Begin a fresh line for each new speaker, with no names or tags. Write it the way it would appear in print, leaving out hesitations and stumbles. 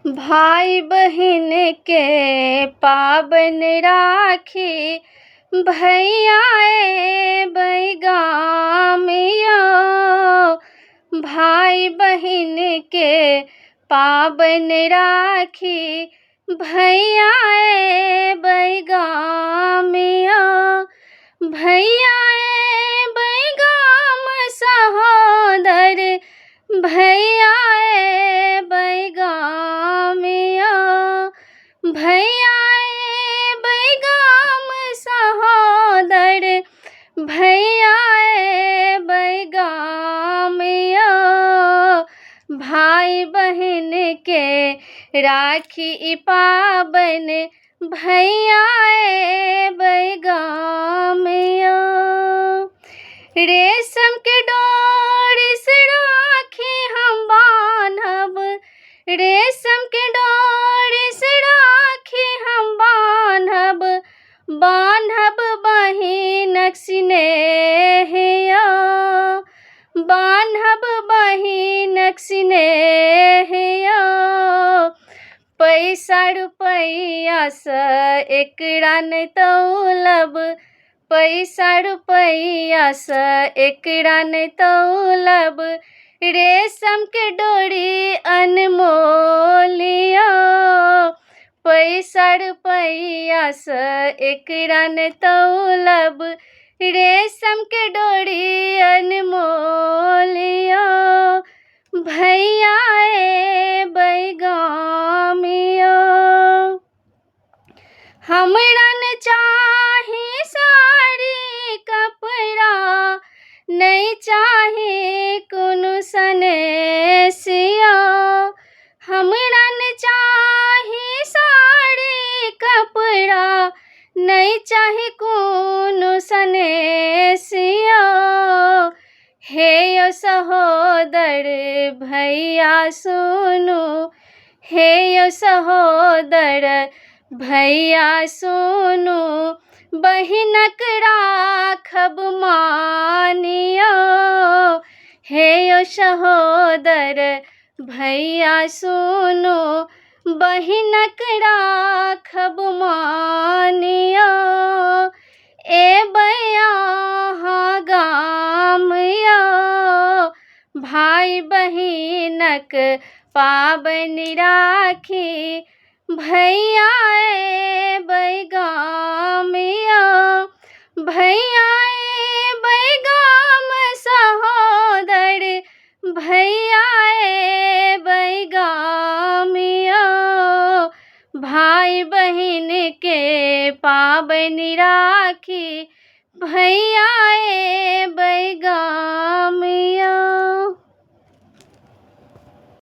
भाई बहिन के पाबन राखी, भैया बैगामिया। भाई बहिन के पाबन राखी, भैया बैगामिया। भैया बैगाम सहोदर, भैया बैगामिया। भैया बैगाम सहोदर, भैया बैगामिया। भाई बहन के राखी पाबन, भैया बैगामिया। रेशम के डोरी से राखी हम बान्हब, रेशम के डोरी से राखी हम बान्हब। बान्हब बहिनक स्नेहिया, बान्हब बहिनक स्नेहिया। पैसा रुपैया सँ एकरा नहि तौलब, पैसा रुपैया सँ एकरा नहि तौलब। रेशम के डोरी अनमोलिया, पैसा रुपैया सँ एकरा नहि तौलब। रेशम के डोरी अनमोलिया। भैया बैगामिया। हमरा न चाही साड़ी कपड़ा, नहीं चाही कोनो सनेसिया। हमरा न चाही साड़ी कपड़ा, नहीं चाही कोनो सनेसिया। हे यो सहोदर भैया सुनु, हे यो सहोदर भैया सुनु। बहिनक राखब मानिया, हे यो सहोदर भैया सुनु। बहिनक राखब मानिया। एबै अहाँ गामया, भाई बहिनक पाबन राखी। भैया बैगामिया। भैया बैगाम सहोदर, भैया बैगामिया। भाई बहिन के पाबन राखी, भैया बैगामिया।